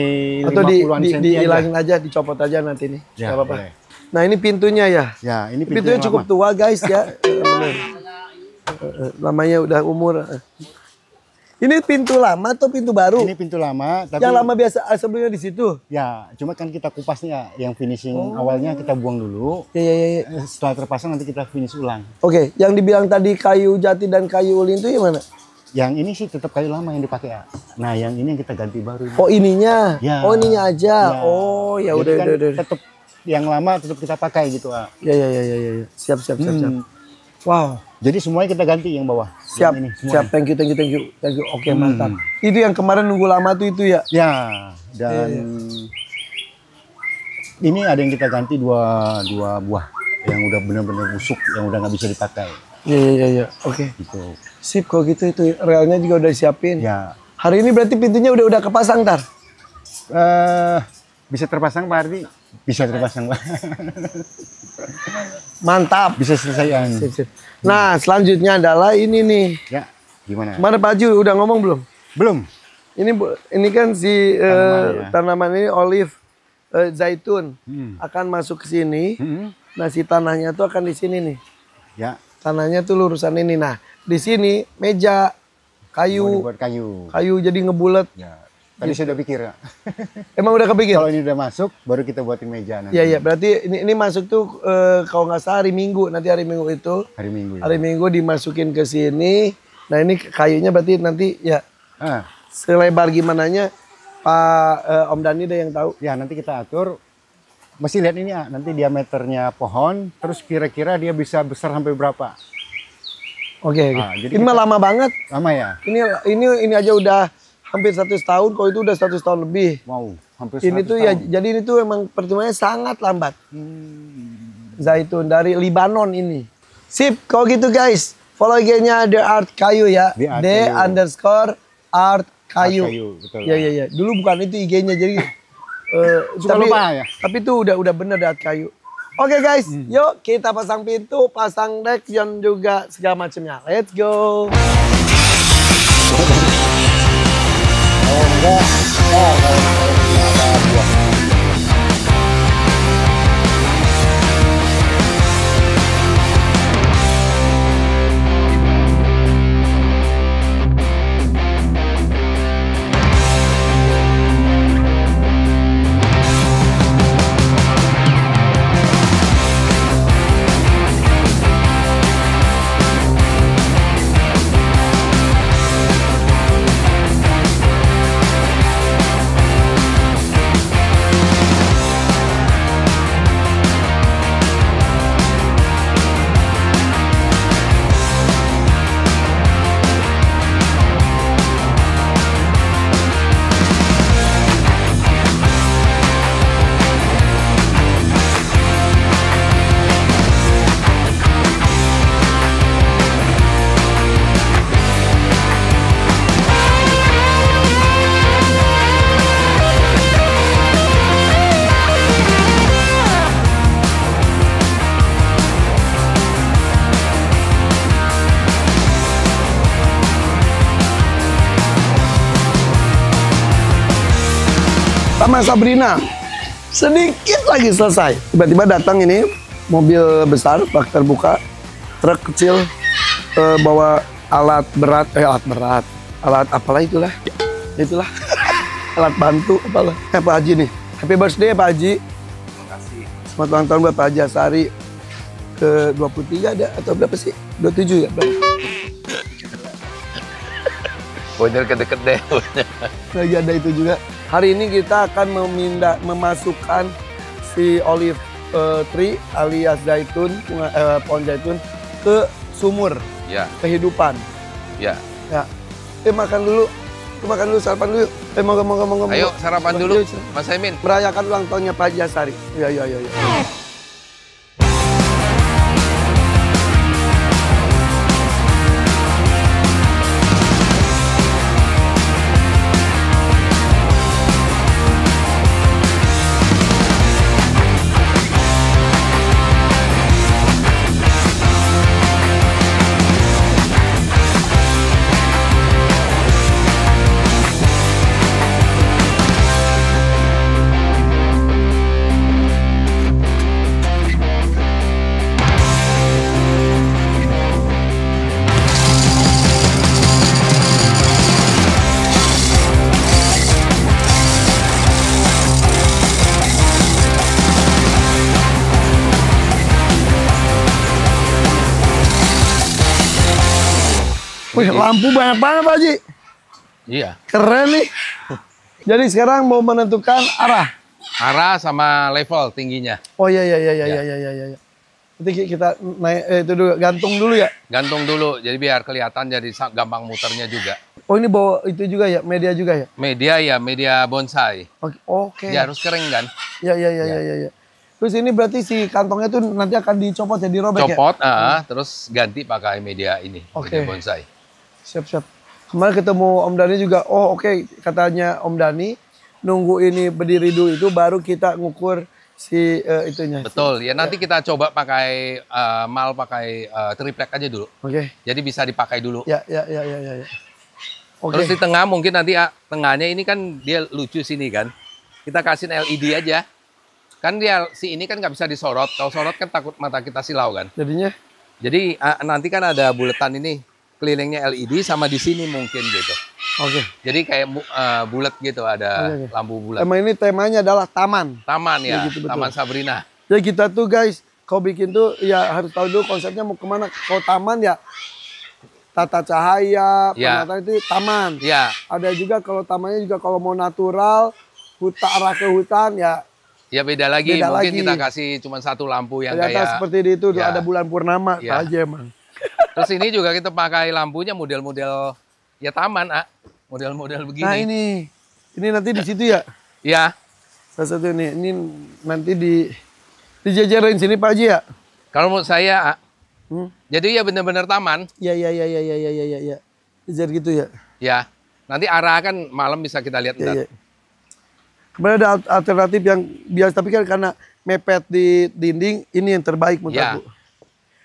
atau 50-an senti dihilangin aja, dicopot aja nanti nih. Ya, Nggak apa-apa. boleh. Nah, ini pintunya ya. Ya, ini Pintunya cukup tua, guys ya. Bener. Lamanya udah umur. Ini pintu lama atau pintu baru? Ini pintu lama, tapi Yang lama biasa sebelumnya di situ. ya, cuma kan kita kupasnya yang finishing awalnya kita buang dulu. Ya. Setelah terpasang nanti kita finish ulang. Oke, yang dibilang tadi kayu jati dan kayu ulin itu yang mana? Yang ini sih tetap kayu lama yang dipakai ya. Nah, yang ini yang kita ganti baru. Oh, ininya. Ya. Oh, ininya aja. Ya. Oh, ya Jadi udah. Tetap yang lama tetap kita pakai gitu, ah. Ya. Siap. Wow. Jadi semuanya kita ganti yang bawah. Siap, Yang ini, siap. Thank you. Oke, mantap. Itu yang kemarin nunggu lama tuh itu ya? Ya, dan ini ada yang kita ganti dua buah yang udah benar-benar busuk, yang udah nggak bisa dipakai. Iya. Oke. Gitu. Sip, kalau gitu itu relnya juga udah disiapin. Ya, Hari ini berarti pintunya udah kepasang, Tar? bisa terpasang Pak Ardi? Bisa terpasang Pak. Mantap. Bisa selesaian. Sip. Nah, selanjutnya adalah ini nih. Ya, gimana? Kemarin Pak Haji udah ngomong belum? Belum. Ini kan si Tanaman, ya. tanaman ini olive zaitun akan masuk ke sini. Nah, si tanahnya tuh akan di sini nih. Ya, Tanahnya tuh lurusan ini. Nah, di sini meja mau kayu, dibuat kayu. jadi ngebulet. Ya. Tadi saya udah pikir ya. Emang udah kepikir? Kalau ini udah masuk, baru kita buatin meja nanti. Iya. Berarti ini masuk tuh kalau nggak salah hari Minggu. Nanti hari Minggu itu. Hari Minggu. Ya. Hari Minggu dimasukin ke sini. Nah, ini kayunya berarti nanti ya Ah, selebar gimananya Pak Om Dani deh yang tahu. ya nanti kita atur. Mesti lihat ini ya, nanti diameternya pohon, terus kira-kira dia bisa besar sampai berapa. Oke. Ah, jadi Ini mah lama banget. Lama ya? Ini aja udah hampir 100 tahun. Kalau itu udah 100 tahun lebih. Wow, hampir 100 Ini tuh ya, tahun. jadi ini tuh emang pertumbuhannya sangat lambat. Zaitun dari Libanon ini. Sip, kalau gitu guys. Follow IG-nya The Art Kayu ya. The Art The_Art Kayu. Kayu, betul. Iya. Dulu bukan itu IG-nya jadi Suka lupa ya? Tapi itu udah bener The Art Kayu. Oke guys, yuk kita pasang pintu, pasang deck, dan juga segala macamnya. Let's go. Taman Sabrina. Sedikit lagi selesai. Tiba-tiba datang ini mobil besar, bak terbuka, truk kecil, bawa alat berat, alat apalah itulah, alat bantu apalah. Pak Haji nih, happy birthday Pak Haji. Makasih. Selamat ulang tahun buat Pak Haji Asari ke 23 ada atau berapa sih? 27 ya berapa? Bener kedeket deh. Lagi ada itu juga. Hari ini kita akan memasukkan si olive tree alias zaitun, pohon zaitun ke sumur Ya, kehidupan. ya. Ya, makan dulu, sarapan dulu. Ngomong. Ayo sarapan dulu, Mas Emin. Merayakan ulang tahunnya Pak Haji Asari. Ya. Wih, lampu banyak banget Pak Haji. Iya. Keren nih. Jadi sekarang mau menentukan arah. Arah sama level tingginya. Oh iya. Nanti kita naik itu dulu, gantung dulu ya. Gantung dulu, jadi biar kelihatan jadi gampang muternya juga. Oh ini bawa itu juga ya, media juga ya? Media ya, media bonsai. Oke. Dia harus kering kan? Ya. Terus ini berarti si kantongnya tuh nanti akan dicopot ya, dirobek ya? Copot, terus ganti pakai media ini, media bonsai. Siap. Kemarin ketemu Om Dani juga, katanya Om Dani, nunggu ini berdiri dulu itu baru kita ngukur si itunya. Betul, ya nanti kita coba pakai pakai triplek aja dulu. Oke. Jadi bisa dipakai dulu. Ya. Terus di tengah mungkin nanti tengahnya ini kan dia lucu sini kan. Kita kasih LED aja. Kan dia si ini kan nggak bisa disorot. Kalau sorot kan takut mata kita silau kan. Jadinya? Jadi nanti kan ada buletan ini kelilingnya LED sama di sini mungkin gitu. Oke. Jadi kayak bulat gitu ada lampu bulat. Emang ini temanya adalah taman. Taman ya, gitu, Taman Sabrina. Jadi kita tuh guys, kau bikin tuh ya harus tahu dulu konsepnya mau kemana. Kalau taman ya tata cahaya, penataan itu taman. Ya. Ada juga kalau tamannya juga kalau mau natural, arah ke hutan ya. Ya beda lagi. Mungkin kita kasih cuma satu lampu yang kayak seperti itu ada bulan purnama aja emang. Terus ini juga kita pakai lampunya model-model ya taman, model-model begini. Nah ini nanti di situ ya? Iya. Salah satu ini nanti dijajarin sini Pak Haji ya? Kalau menurut saya, jadi ya benar-benar taman. Iya. Jajar gitu ya? Ya. Nanti arah kan malam bisa kita lihat ntar. Iya. Kemudian ada alternatif yang biasa, tapi kan karena mepet di dinding, ini yang terbaik menurut aku.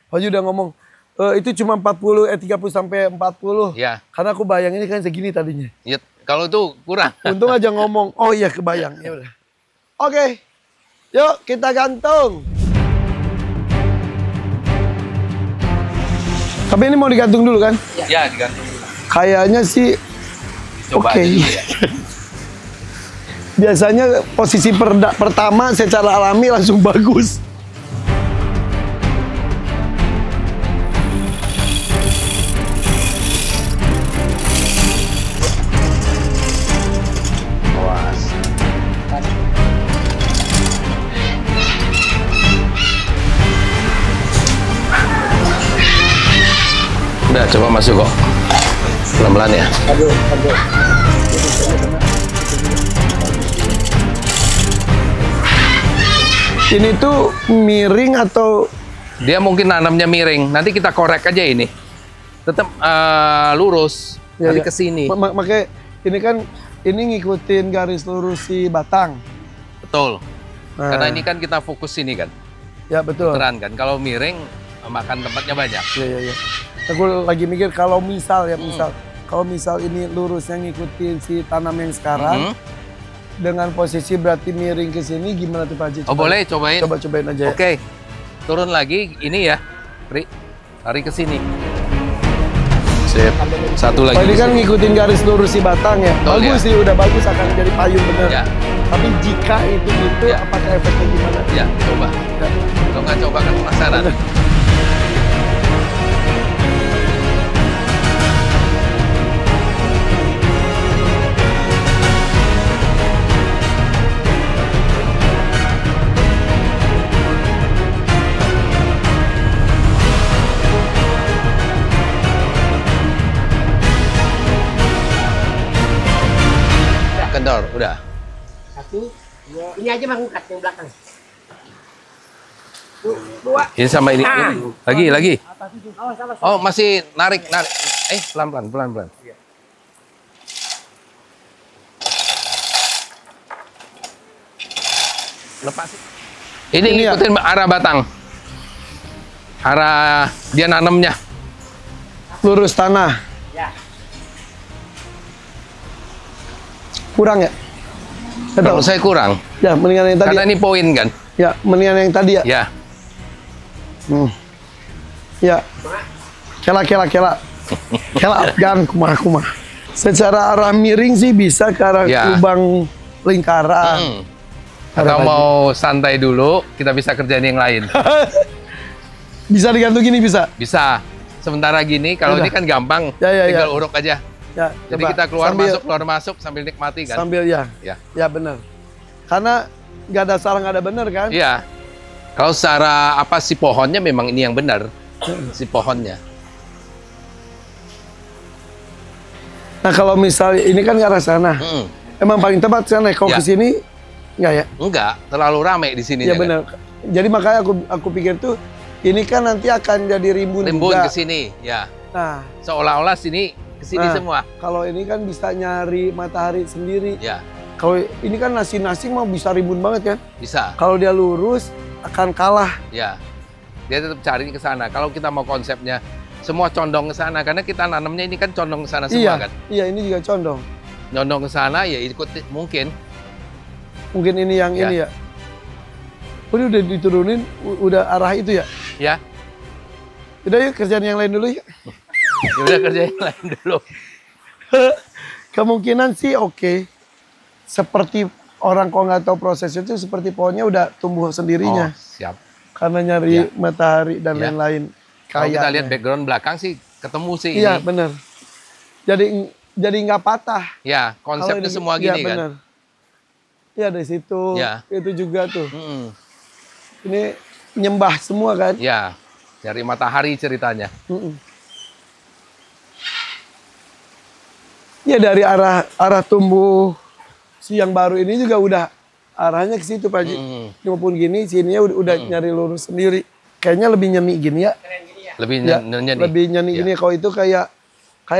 Pak Haji udah ngomong, itu cuma 30 sampai 40. Ya. Karena aku bayangin ini kan segini tadinya. Ya, kalau itu kurang. Untung aja ngomong, oh iya kebayang. Ya udah. Oke. Yuk kita gantung. Tapi ini mau digantung dulu kan? Ya, digantung. Kayaknya sih Coba aja dulu ya. Biasanya posisi pertama secara alami langsung bagus. Udah, coba masuk kok. Pelan-pelan ya. Aduh. Ini tuh miring atau? Dia mungkin nanamnya miring. Nanti kita korek aja ini. Tetap lurus. Nanti ke sini. Makanya ini kan ngikutin garis lurus si batang. Betul. Karena ini kan kita fokus sini kan. Ya betul. Puteran kan. Kalau miring makan tempatnya banyak. Iya. Aku lagi mikir kalau misal kalau misal ini lurusnya ngikutin si tanam yang sekarang dengan posisi berarti miring ke sini gimana tuh Pak Haji? Oh boleh, cobain. Cobain aja. Oke. Turun lagi ini ya. Lari ke sini. Sip. Satu lagi. Ini kan ngikutin garis lurus si batang ya. Betul, bagus sih, udah bagus akan jadi payung bener. Ya. Tapi jika itu gitu, apakah efeknya gimana? Ya, coba. Kalau nggak coba kan penasaran. Kendor, udah. 1, 2, ini aja mangkat yang belakang. 2. Ini sama ini. Lagi. Awas. Oh, masih narik. Pelan-pelan. Lepas. Ini ikutin arah batang. Arah dia nanamnya. Lurus tanah. Ya. Kurang ya? Kalau saya kurang. Ya, mendingan yang tadi. Karena ini poin kan? Ya, mendingan yang tadi ya. Ya. Ya. Kela. Afgan, kumah. Secara arah miring sih bisa ke arah lubang lingkaran. Atau mau santai dulu, kita bisa kerjain yang lain. Bisa digantung gini bisa? Bisa. sementara gini, kalau Udah. ini kan gampang, Ya. tinggal uruk aja. Ya, Jadi coba. kita keluar Sambil- masuk sambil nikmati kan. Sambil ya. Ya. Ya benar. Karena nggak ada salah nggak ada benar kan? Iya. Kalau secara apa si pohonnya memang ini yang benar, si pohonnya. Nah kalau misalnya ini kan nggak arah sana. Mm-mm. Emang paling tepat sana. Kalau Ya. ke sini nggak ya? Enggak, terlalu ramai di sini. Iya benar. Jadi makanya aku pikir tuh ini kan nanti akan jadi rimbun Rimbun juga. ke sini, ya. Nah, Seolah-olah sini ke sini Nah. semua. kalau ini kan bisa nyari matahari sendiri. Ya, Kalau ini kan nasi-nasi mau bisa rimbun banget kan. bisa. Kalau dia lurus akan kalah. Ya. Dia tetap cari ke sana. Kalau kita mau konsepnya semua condong ke sana karena kita nanamnya ini kan condong ke sana semua kan. Iya ini juga condong. Condong ke sana ya ikut mungkin. Mungkin ini yang Ya. ini ya. Oh, ini udah diturunin, udah arah itu ya. Ya. Udah yuk kerjaan yang lain dulu yuk. Ya udah kerja yang lain dulu. Kemungkinan sih oke. Seperti orang kalau nggak tahu prosesnya itu seperti pohonnya udah tumbuh sendirinya. Oh, siap. Karena nyari Ya. matahari dan Ya. lain-lain. Kalau kita Kayaknya. lihat background belakang sih ketemu sih Iya ini. bener. Jadi nggak patah. Ya, Kalau konsepnya ini- semua iya, gini kan. bener. Iya dari situ. Ya. Itu juga tuh. Mm-mm. Ini nyembah semua kan. Ya, cari matahari ceritanya. Mm-mm. Ya dari arah tumbuh si yang baru ini juga udah arahnya ke situ Pak Haji. Maupun gini sininya udah nyari lurus sendiri. Kayaknya lebih nyeni gini ya. Lebih Ya, nyeni. lebih nyeni Ya. gini. Kalau itu kayak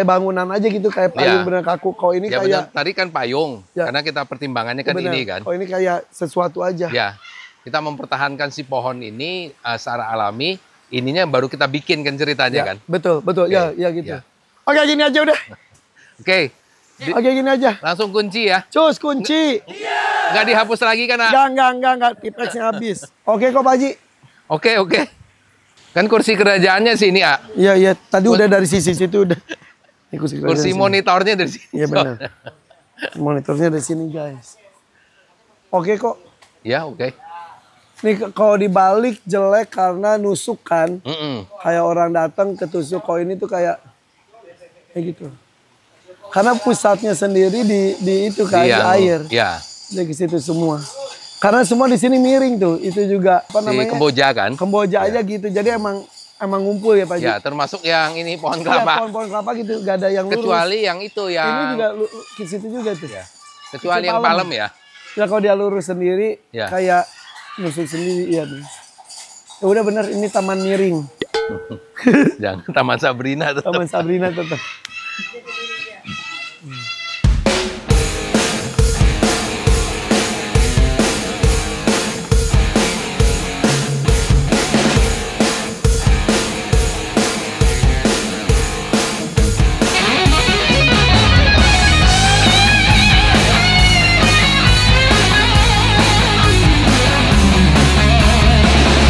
bangunan aja gitu, kayak payung Ya. bener kaku. Kalau ini Ya kayak benar, tadi kan payung. Ya. Karena kita pertimbangannya kan bener. ini kan. Kalau ini kayak sesuatu aja. Ya, kita mempertahankan si pohon ini secara alami. Ininya baru kita bikin kan ceritanya Ya, kan. betul. Oke, Ya gitu. ya. Oke, gini aja udah. Oke, Oke, gini aja. langsung kunci ya. Cus, kunci. Nggak dihapus lagi kan? Ah? Enggak. Tipexnya habis. Oke kok Pak Haji. Oke. Kan kursi kerajaannya sini, ah. Iya. Tadi udah dari sisi situ udah. Ini kursi Kursi sini. monitornya dari sini. Iya benar. Monitornya dari sini guys. Oke kok. Ya, oke. Nih kalau dibalik jelek karena nusuk kan. Mm-mm. Kayak orang datang ketusuk. Kalau ini tuh kayak gitu. Karena pusatnya sendiri di itu kan di air. Ya, Dari ke situ semua. Karena semua di sini miring tuh. Itu juga apa si namanya? Kemboja kan. Kemboja aja gitu. Jadi emang ngumpul ya Pak Haji. Ya, termasuk yang ini pohon Iya, kelapa. pohon-pohon kelapa gitu. Gak ada yang lurus. Kecuali yang itu Ini yang juga ke situ juga tuh. kecuali Itu yang palem. palem ya. Ya kalau dia lurus sendiri Ya. kayak nusuk sendiri iya nih. Ya udah bener ini taman miring. Jangan Taman Sabrina tetap. Taman Sabrina tetap.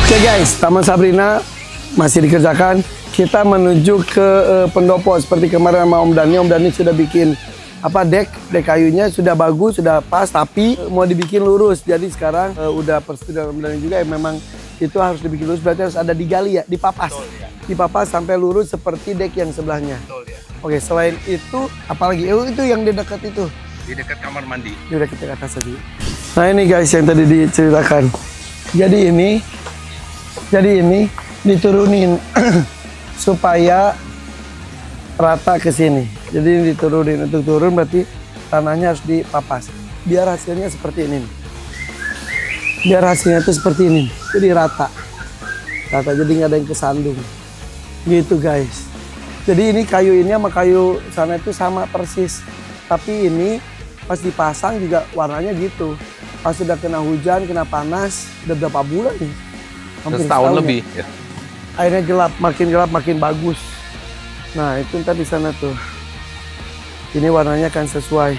Oke guys, Taman Sabrina masih dikerjakan. Kita menuju ke pendopo seperti kemarin sama Om Dani. Om Dani sudah bikin dek kayunya sudah bagus, sudah pas, tapi mau dibikin lurus. Jadi sekarang udah persetujuan Om Dani juga ya, memang itu harus dibikin lurus, berarti harus ada digali ya, dipapas. Dipapas sampai lurus seperti dek yang sebelahnya. Oke, selain itu apalagi? Itu yang di dekat itu. Di dekat kamar mandi. Ini udah kita ke atas aja. Nah ini guys yang tadi diceritakan. Jadi ini diturunin supaya rata ke sini. Jadi ini diturunin. Untuk turun berarti tanahnya harus dipapas. Biar hasilnya seperti ini. Biar hasilnya itu seperti ini. Jadi rata. Rata jadi nggak ada yang kesandung. Gitu guys. Jadi ini kayu ini sama kayu sana itu sama persis. Tapi ini pas dipasang juga warnanya gitu. Pas sudah kena hujan, kena panas, udah berapa bulan nih? Hampir Setahun setahun lebih. ya. Airnya gelap makin bagus. Nah itu ntar di sana tuh. Ini warnanya kan sesuai.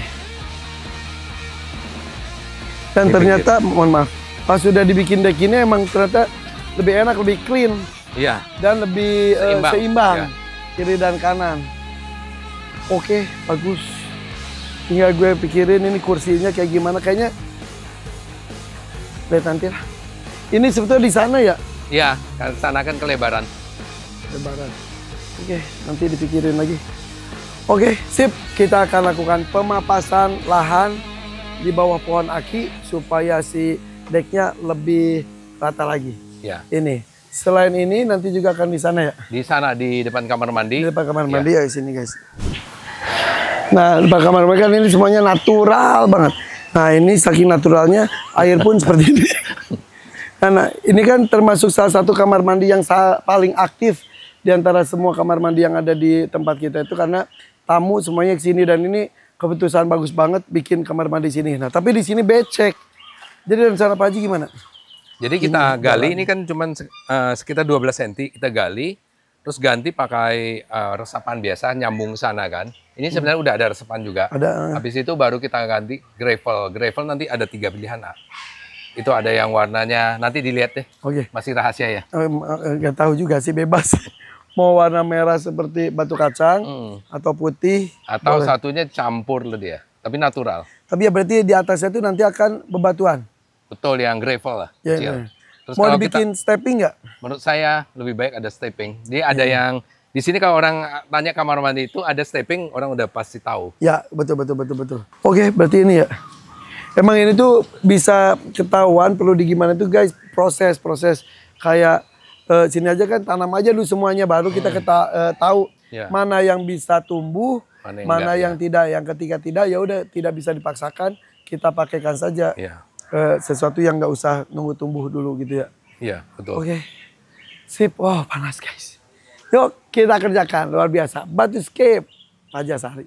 Dan ternyata, mohon maaf, pas sudah dibikin dek ini emang ternyata lebih enak, lebih clean. Iya. Dan lebih seimbang. Ya. Kiri dan kanan. Oke, bagus. Tinggal gue pikirin ini kursinya kayak gimana. Kayaknya lihat nanti lah. Ini sebetulnya di sana ya? Iya, kan sana kan kelebaran. Lebaran. Oke, nanti dipikirin lagi. Oke, sip. Kita akan lakukan pemapasan lahan di bawah pohon aki supaya si decknya lebih rata lagi. Ya. Ini. Selain ini nanti juga akan di sana ya? Di sana di depan kamar mandi. Di depan kamar mandi ya, sini guys. Nah, depan kamar mandi kan ini semuanya natural banget. Nah, ini saking naturalnya air pun seperti ini. Nah, ini kan termasuk salah satu kamar mandi yang paling aktif di antara semua kamar mandi yang ada di tempat kita itu karena tamu semuanya ke sini dan ini keputusan bagus banget bikin kamar mandi sini. Nah, tapi di sini becek. Jadi rencana Pak Haji gimana? Jadi kita gali ini kan cuman sekitar 12 cm kita gali, terus ganti pakai resapan biasa nyambung ke sana kan. Ini sebenarnya udah ada resapan juga. Ada. Habis itu baru kita ganti gravel. Gravel nanti ada 3 pilihan. Itu ada yang warnanya nanti dilihat deh. Oke. Masih rahasia ya. Nggak tahu juga sih, bebas. Mau warna merah seperti batu kacang atau putih atau boleh. satunya campur loh dia, tapi natural. Tapi ya berarti di atasnya itu nanti akan bebatuan. Betul, yang gravel lah, Ya, kecil. ya. Terus Mau kalau dibikin stepping nggak? menurut saya lebih baik ada stepping. Dia ada yang di sini kalau orang tanya kamar mandi itu ada stepping, orang udah pasti tahu. Ya, betul. Oke, berarti ini ya. Emang ini tuh bisa ketahuan perlu di gimana tuh guys, proses kayak sini aja kan tanam aja dulu semuanya baru kita tahu Ya. mana yang bisa tumbuh, mana yang enggak, tidak. Yang ketika tidak ya udah tidak bisa dipaksakan, kita pakaikan saja. Ya. Sesuatu yang nggak usah nunggu tumbuh dulu gitu ya. Iya, betul. Oke. Sip. Wah, panas guys. Yuk kita kerjakan luar biasa. Batyscape Pajasari.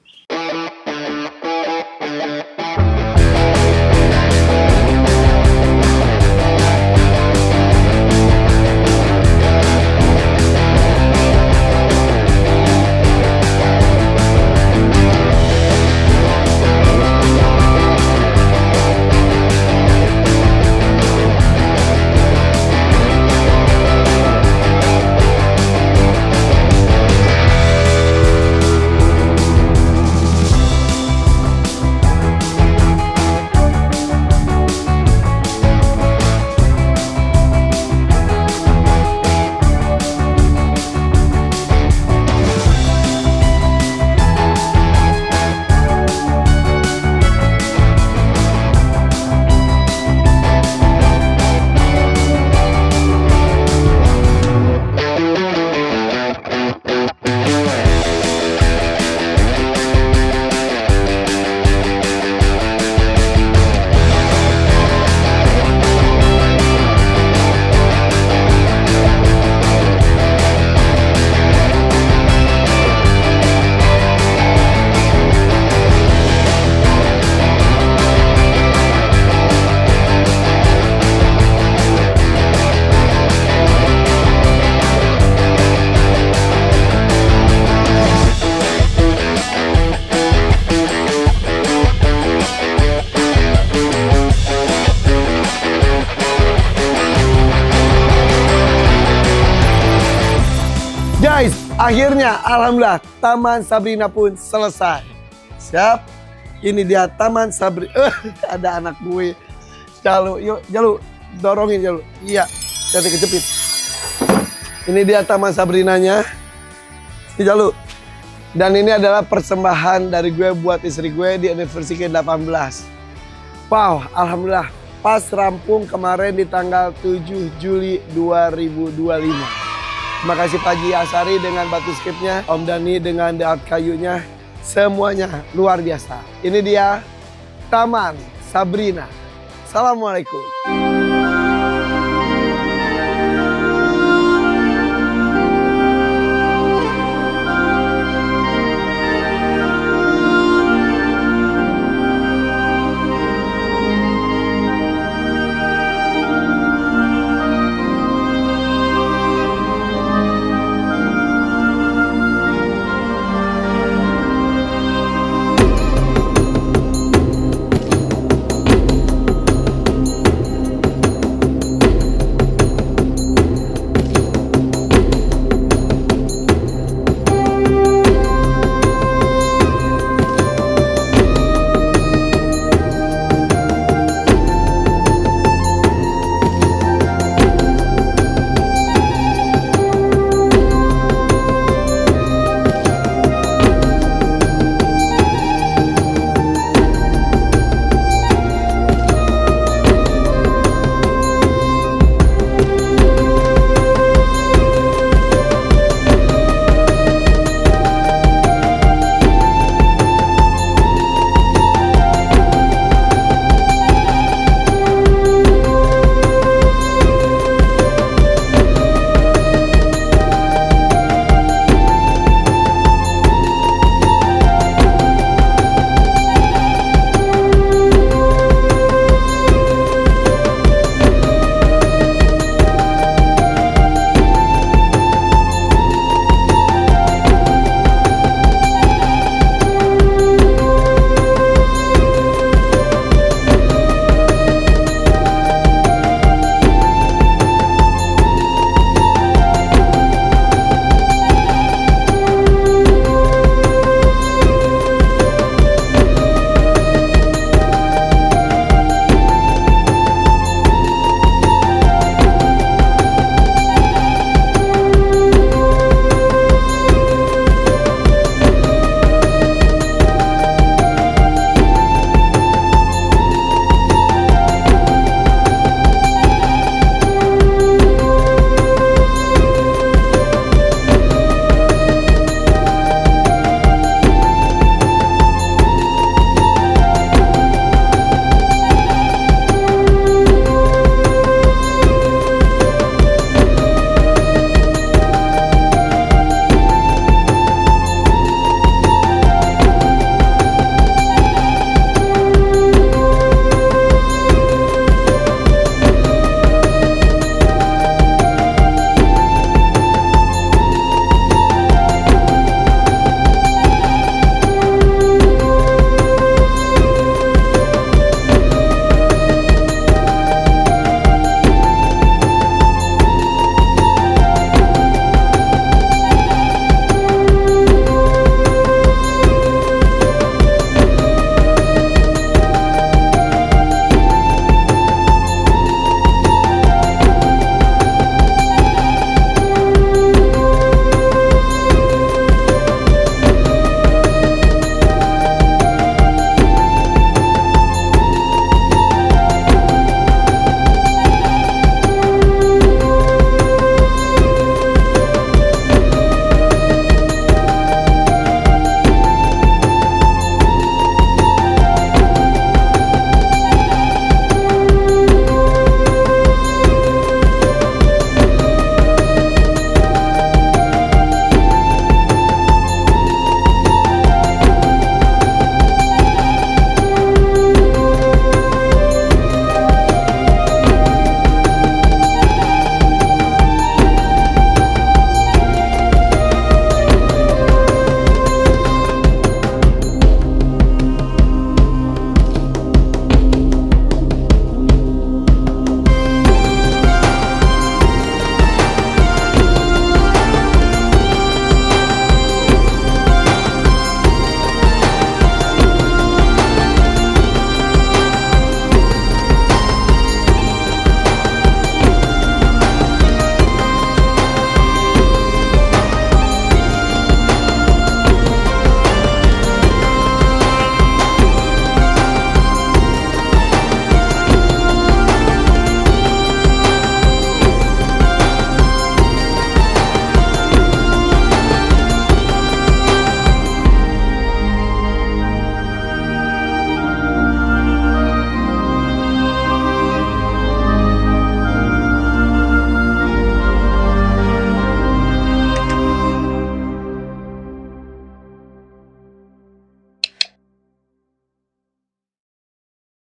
Guys, akhirnya alhamdulillah Taman Sabrina pun selesai. Siap? Ini dia Taman Sabrina. Ada anak gue. Jalu, yuk Jalu, dorongin Jalu. Iya, jadi kejepit. Ini dia Taman Sabrinanya. Ini Jalu. Dan ini adalah persembahan dari gue buat istri gue di anniversary ke-18. Wow, alhamdulillah. Pas rampung kemarin di tanggal 7 Juli 2025. Terima kasih Pak Haji Asari dengan Batyscape-nya, Om Dhani dengan art kayunya. Semuanya luar biasa. Ini dia Taman Sabrina. Assalamualaikum.